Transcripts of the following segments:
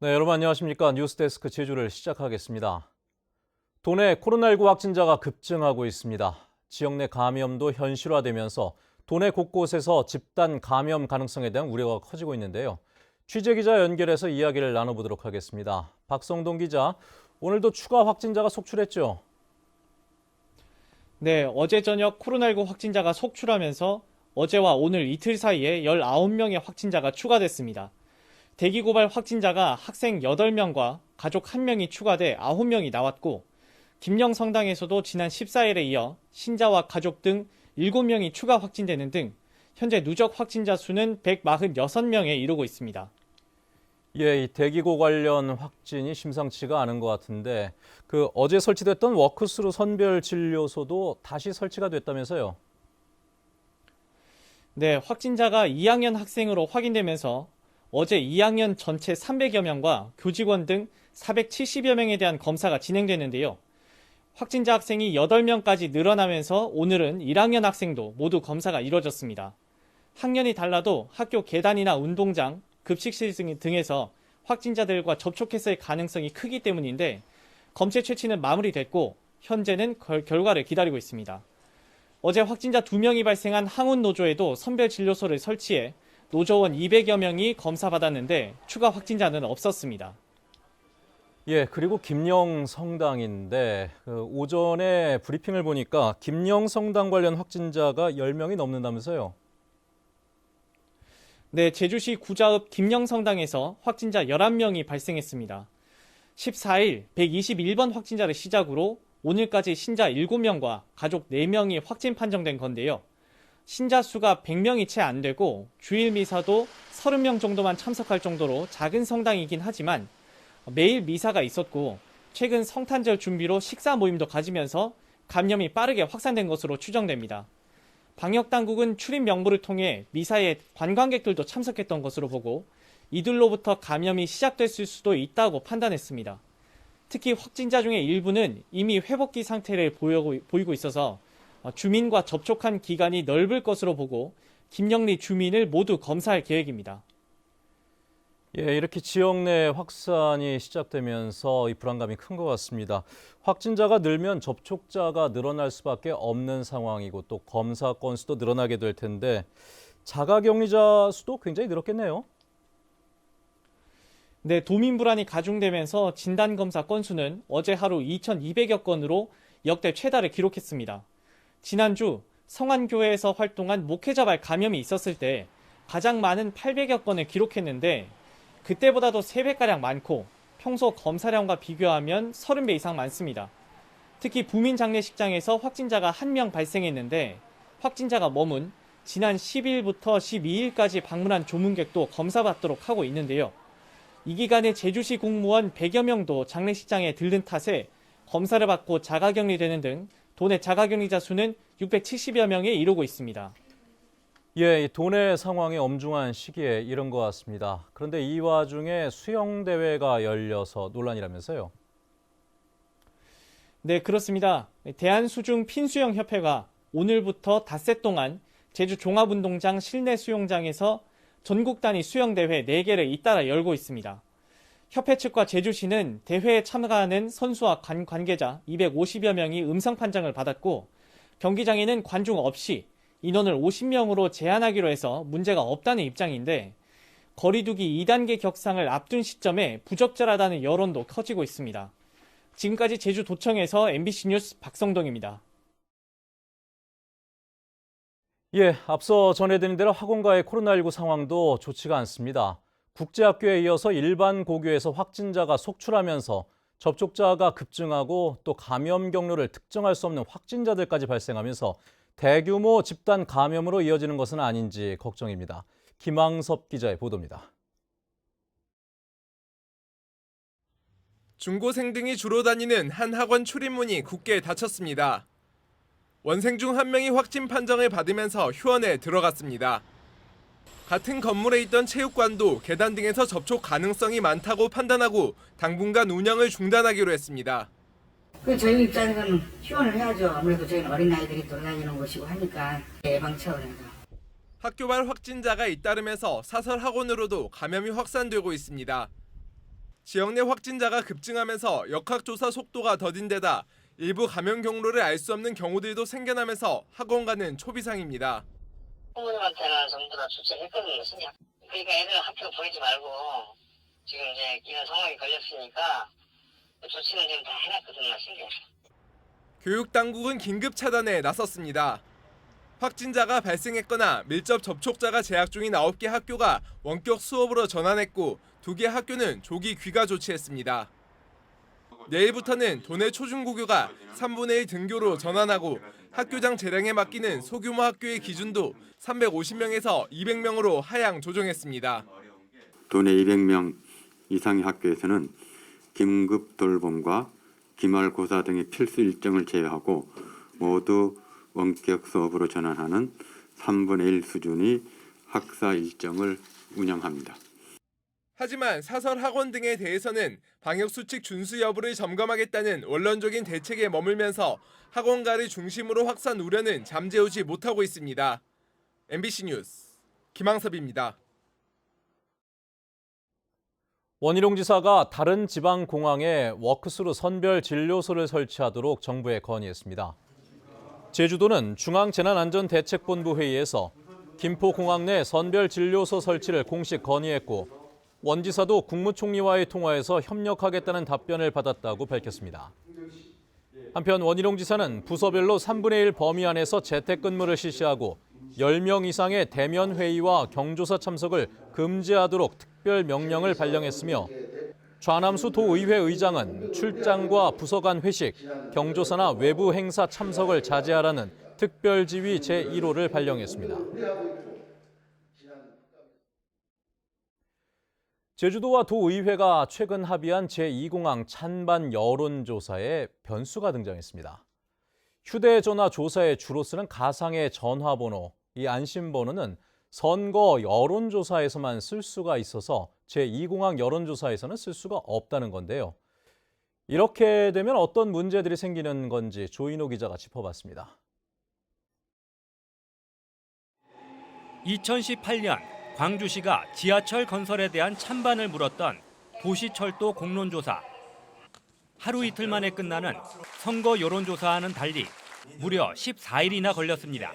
네, 여러분 안녕하십니까? 뉴스데스크 제주를 시작하겠습니다. 도내 코로나19 확진자가 급증하고 있습니다. 지역 내 감염도 현실화되면서 도내 곳곳에서 집단 감염 가능성에 대한 우려가 커지고 있는데요. 취재기자 연결해서 이야기를 나눠보도록 하겠습니다. 박성동 기자, 오늘도 추가 확진자가 속출했죠? 네, 어제 저녁 코로나19 확진자가 속출하면서 어제와 오늘 이틀 사이에 19명의 확진자가 추가됐습니다. 대기 고발 확진자가 학생 8명과 가족 1명이 추가돼 9명이 나왔고, 김영 성당에서도 지난 14일에 이어 신자와 가족 등 7명이 추가 확진되는 등 현재 누적 확진자 수는 146명에 이르고 있습니다. 이 대기고 관련 확진이 심상치가 않은 것 같은데 어제 설치됐던 워크스루 선별 진료소도 다시 설치가 됐다면서요? 네, 확진자가 2학년 학생으로 확인되면서 어제 2학년 전체 300여 명과 교직원 등 470여 명에 대한 검사가 진행됐는데요. 확진자 학생이 8명까지 늘어나면서 오늘은 1학년 학생도 모두 검사가 이뤄졌습니다. 학년이 달라도 학교 계단이나 운동장, 급식실 등에서 확진자들과 접촉했을 가능성이 크기 때문인데 검체 채취는 마무리됐고 현재는 결과를 기다리고 있습니다. 어제 확진자 2명이 발생한 항운노조에도 선별진료소를 설치해 노조원 200여 명이 검사받았는데 추가 확진자는 없었습니다. 그리고 김영 성당인데 오전에 브리핑을 보니까 김영 성당 관련 확진자가 10명이 넘는다면서요? 네, 제주시 구자읍 김영성당에서 확진자 11명이 발생했습니다. 14일 121번 확진자를 시작으로 오늘까지 신자 7명과 가족 4명이 확진 판정된 건데요. 신자 수가 100명이 채 안 되고 주일 미사도 30명 정도만 참석할 정도로 작은 성당이긴 하지만 매일 미사가 있었고 최근 성탄절 준비로 식사 모임도 가지면서 감염이 빠르게 확산된 것으로 추정됩니다. 방역당국은 출입 명부를 통해 미사에 관광객들도 참석했던 것으로 보고 이들로부터 감염이 시작됐을 수도 있다고 판단했습니다. 특히 확진자 중에 일부는 이미 회복기 상태를 보이고 있어서 주민과 접촉한 기간이 넓을 것으로 보고 김영리 주민을 모두 검사할 계획입니다. 이렇게 지역 내 확산이 시작되면서 이 불안감이 큰 것 같습니다. 확진자가 늘면 접촉자가 늘어날 수밖에 없는 상황이고 또 검사 건수도 늘어나게 될 텐데 자가격리자 수도 굉장히 늘었겠네요. 네, 도민 불안이 가중되면서 진단검사 건수는 어제 하루 2,200여 건으로 역대 최다를 기록했습니다. 지난주 성안교회에서 활동한 목회자발 감염이 있었을 때 가장 많은 800여 건을 기록했는데 그때보다도 3배가량 많고 평소 검사량과 비교하면 30배 이상 많습니다. 특히 부민장례식장에서 확진자가 1명 발생했는데 확진자가 머문 지난 10일부터 12일까지 방문한 조문객도 검사받도록 하고 있는데요. 이 기간에 제주시 공무원 100여 명도 장례식장에 들른 탓에 검사를 받고 자가격리되는 등 도내 자가격리자 수는 670여 명에 이르고 있습니다. 이 도내 상황이 엄중한 시기에 이른 것 같습니다. 그런데 이 와중에 수영대회가 열려서 논란이라면서요? 네, 그렇습니다. 대한수중 핀수영협회가 오늘부터 닷새 동안 제주 종합운동장 실내 수영장에서 전국 단위 수영대회 4개를 잇따라 열고 있습니다. 협회 측과 제주시는 대회에 참가하는 선수와 관계자 250여 명이 음성 판정을 받았고 경기장에는 관중 없이 인원을 50명으로 제한하기로 해서 문제가 없다는 입장인데 거리두기 2단계 격상을 앞둔 시점에 부적절하다는 여론도 커지고 있습니다. 지금까지 제주도청에서 MBC 뉴스 박성동입니다. 앞서 전해드린 대로 학원가의 코로나19 상황도 좋지가 않습니다. 국제학교에 이어서 일반 고교에서 확진자가 속출하면서 접촉자가 급증하고 또 감염 경로를 특정할 수 없는 확진자들까지 발생하면서 대규모 집단 감염으로 이어지는 것은 아닌지 걱정입니다. 김항섭 기자의 보도입니다. 중고생 등이 주로 다니는 한 학원 출입문이 굳게 닫혔습니다. 원생 중 한 명이 확진 판정을 받으면서 휴원에 들어갔습니다. 같은 건물에 있던 체육관도 계단 등에서 접촉 가능성이 많다고 판단하고 당분간 운영을 중단하기로 했습니다. 저희 입장에서는 휴원을 해야죠. 아무래도 저희는 어린아이들이 돌아다니는 곳이고 하니까 예방 차원에서. 학교발 확진자가 잇따르면서 사설 학원으로도 감염이 확산되고 있습니다. 지역 내 확진자가 급증하면서 역학조사 속도가 더딘 데다 일부 감염 경로를 알 수 없는 경우들도 생겨나면서 학원가는 초비상입니다. 부모님한테는 전부 다 조치했거든요. 그러니까 애들 학교 보내지 말고 지금 이제 이런 상황이 걸렸으니까 조치는 지금 다 해놨거든요. 신경. 교육당국은 긴급 차단에 나섰습니다. 확진자가 발생했거나 밀접 접촉자가 재학 중인 9개 학교가 원격 수업으로 전환했고 2개 학교는 조기 귀가 조치했습니다. 내일부터는 도내 초중고교가 3분의 1 등교로 전환하고 학교장 재량에 맡기는 소규모 학교의 기준도 350명에서 200명으로 하향 조정했습니다. 도내 200명 이상의 학교에서는 긴급 돌봄과 기말고사 등의 필수 일정을 제외하고 모두 원격 수업으로 전환하는 3분의 1 수준의 학사 일정을 운영합니다. 하지만 사설 학원 등에 대해서는 방역수칙 준수 여부를 점검하겠다는 원론적인 대책에 머물면서 학원가를 중심으로 확산 우려는 잠재우지 못하고 있습니다. MBC 뉴스 김항섭입니다. 원희룡 지사가 다른 지방 공항에 워크스루 선별 진료소를 설치하도록 정부에 건의했습니다. 제주도는 중앙재난안전대책본부 회의에서 김포공항 내 선별 진료소 설치를 공식 건의했고 원 지사도 국무총리와의 통화에서 협력하겠다는 답변을 받았다고 밝혔습니다. 한편 원희룡 지사는 부서별로 3분의 1 범위 안에서 재택근무를 실시하고 10명 이상의 대면 회의와 경조사 참석을 금지하도록 특별 명령을 발령했으며 좌남수 도의회 의장은 출장과 부서 간 회식, 경조사나 외부 행사 참석을 자제하라는 특별지휘 제1호를 발령했습니다. 제주도와 도의회가 최근 합의한 제2공항 찬반 여론조사에 변수가 등장했습니다. 휴대전화 조사에 주로 쓰는 가상의 전화번호, 이 안심번호는 선거 여론조사에서만 쓸 수가 있어서 제2공항 여론조사에서는 쓸 수가 없다는 건데요. 이렇게 되면 어떤 문제들이 생기는 건지 조인호 기자가 짚어봤습니다. 2018년 광주시가 지하철 건설에 대한 찬반을 물었던 도시철도 공론조사. 하루 이틀 만에 끝나는 선거 여론조사와는 달리 무려 14일이나 걸렸습니다.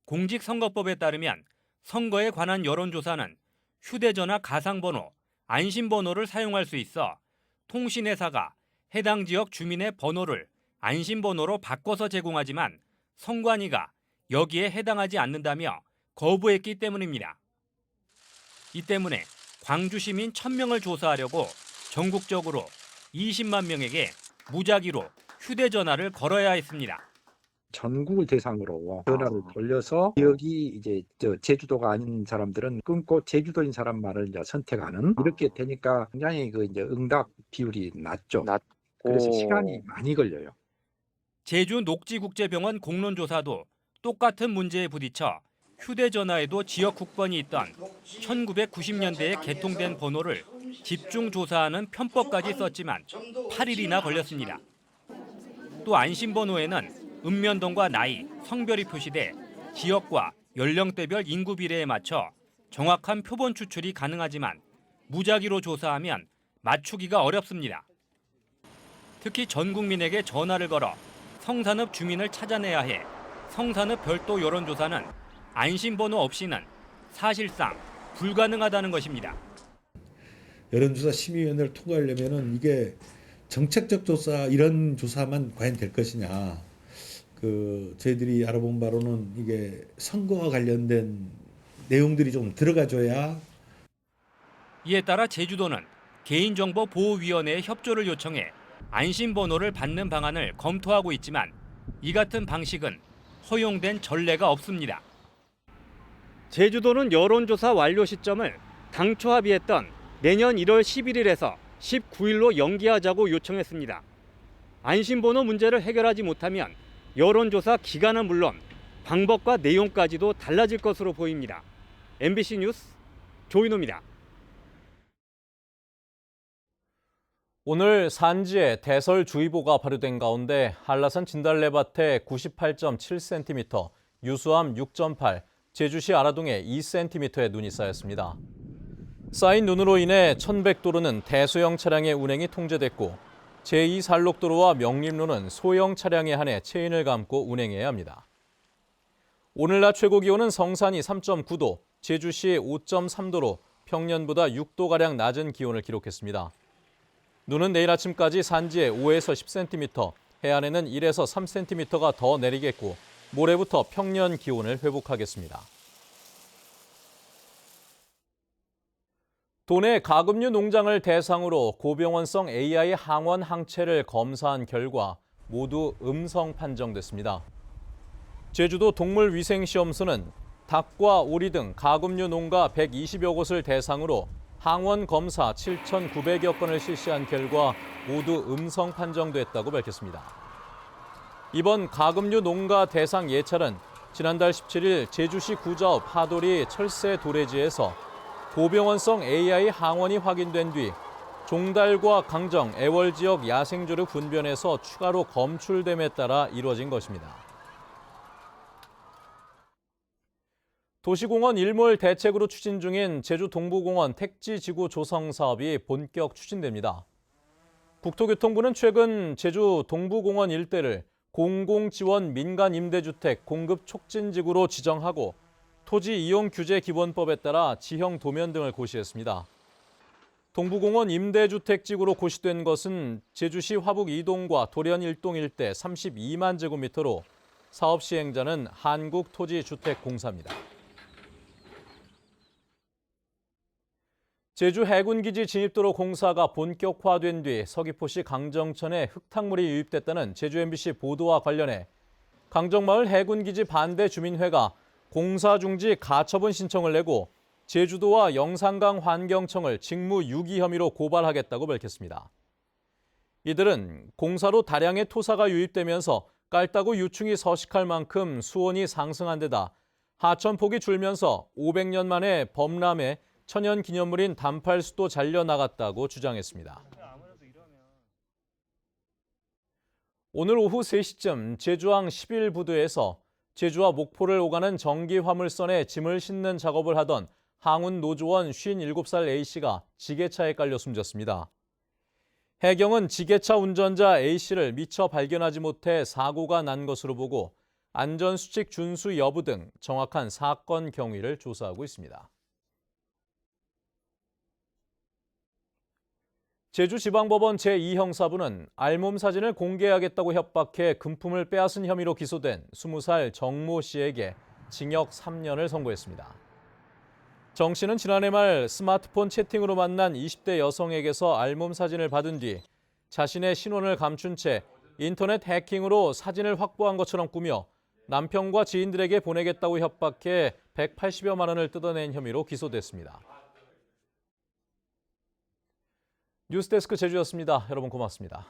공직선거법에 따르면 선거에 관한 여론조사는 휴대전화 가상번호, 안심번호를 사용할 수 있어 통신회사가 해당 지역 주민의 번호를 안심번호로 바꿔서 제공하지만 선관위가 여기에 해당하지 않는다며 거부했기 때문입니다. 이 때문에 광주 시민 1000명을 조사하려고 전국적으로 20만 명에게 무작위로 휴대전화를 걸어야 했습니다. 전국을 대상으로 전화를 돌려서 여기 이제 제주도가 아닌 사람들은 끊고 제주도인 사람만을 이제 선택하는 이렇게 되니까 굉장히 그 이제 응답 비율이 낮죠. 그래서 시간이 많이 걸려요. 제주 녹지국제병원 공론조사도 똑같은 문제에 부딪혀 휴대전화에도 지역 국번이 있던 1990년대에 개통된 번호를 집중 조사하는 편법까지 썼지만 8일이나 걸렸습니다. 또 안심번호에는 읍면동과 나이, 성별이 표시돼 지역과 연령대별 인구 비례에 맞춰 정확한 표본 추출이 가능하지만 무작위로 조사하면 맞추기가 어렵습니다. 특히 전 국민에게 전화를 걸어 성산읍 주민을 찾아내야 해 성산읍 별도 여론조사는 안심번호 없이는 사실상 불가능하다는 것입니다. 여론조사 심의위원회를 통과하려면은 이게 정책적 조사 이런 조사만 과연 될 것이냐. 저희들이 알아본 바로는 이게 선거와 관련된 내용들이 좀 들어가줘야. 이에 따라 제주도는 개인정보보호위원회에 협조를 요청해 안심번호를 받는 방안을 검토하고 있지만 이 같은 방식은 허용된 전례가 없습니다. 제주도는 여론조사 완료 시점을 당초 합의했던 내년 1월 11일에서 19일로 연기하자고 요청했습니다. 안심번호 문제를 해결하지 못하면 여론조사 기간은 물론 방법과 내용까지도 달라질 것으로 보입니다. MBC 뉴스 조인호입니다. 오늘 산지에 대설주의보가 발효된 가운데 한라산 진달래밭에 98.7cm, 유수암 6.8, 제주시 아라동에 2cm의 눈이 쌓였습니다. 쌓인 눈으로 인해 1100도로는 대소형 차량의 운행이 통제됐고 제2산록도로와 명림로는 소형 차량에 한해 체인을 감고 운행해야 합니다. 오늘 낮 최고 기온은 성산이 3.9도, 제주시 5.3도로 평년보다 6도가량 낮은 기온을 기록했습니다. 눈은 내일 아침까지 산지에 5에서 10cm, 해안에는 1에서 3cm가 더 내리겠고 모레부터 평년 기온을 회복하겠습니다. 도내 가금류 농장을 대상으로 고병원성 AI 항원 항체를 검사한 결과 모두 음성 판정됐습니다. 제주도 동물위생시험소는 닭과 오리 등 가금류 농가 120여 곳을 대상으로 항원 검사 7,900여 건을 실시한 결과 모두 음성 판정됐다고 밝혔습니다. 이번 가금류 농가 대상 예찰은 지난달 17일 제주시 구자읍 하도리 철새 도래지에서 고병원성 AI 항원이 확인된 뒤 종달과 강정, 애월 지역 야생조류 분변에서 추가로 검출됨에 따라 이루어진 것입니다. 도시공원 일몰 대책으로 추진 중인 제주 동부공원 택지지구 조성 사업이 본격 추진됩니다. 국토교통부는 최근 제주 동부공원 일대를 공공지원 민간임대주택 공급 촉진지구로 지정하고 토지이용규제기본법에 따라 지형 도면 등을 고시했습니다. 동부공원 임대주택지구로 고시된 것은 제주시 화북 2동과 도련 1동 일대 32만 제곱미터로 사업 시행자는 한국토지주택공사입니다. 제주 해군기지 진입도로 공사가 본격화된 뒤 서귀포시 강정천에 흙탕물이 유입됐다는 제주 MBC 보도와 관련해 강정마을 해군기지 반대 주민회가 공사 중지 가처분 신청을 내고 제주도와 영산강 환경청을 직무유기 혐의로 고발하겠다고 밝혔습니다. 이들은 공사로 다량의 토사가 유입되면서 깔따구 유충이 서식할 만큼 수온이 상승한 데다 하천폭이 줄면서 500년 만에 범람해 천연기념물인 단팔수도 잘려나갔다고 주장했습니다. 오늘 오후 3시쯤 제주항 11부두에서 제주와 목포를 오가는 전기화물선에 짐을 싣는 작업을 하던 항운 노조원 57살 A씨가 지게차에 깔려 숨졌습니다. 해경은 지게차 운전자 A씨를 미처 발견하지 못해 사고가 난 것으로 보고 안전수칙 준수 여부 등 정확한 사건 경위를 조사하고 있습니다. 제주지방법원 제2형사부는 알몸 사진을 공개하겠다고 협박해 금품을 빼앗은 혐의로 기소된 20살 정모 씨에게 징역 3년을 선고했습니다. 정 씨는 지난해 말 스마트폰 채팅으로 만난 20대 여성에게서 알몸 사진을 받은 뒤 자신의 신원을 감춘 채 인터넷 해킹으로 사진을 확보한 것처럼 꾸며 남편과 지인들에게 보내겠다고 협박해 180여만 원을 뜯어낸 혐의로 기소됐습니다. 뉴스데스크 제주였습니다. 여러분 고맙습니다.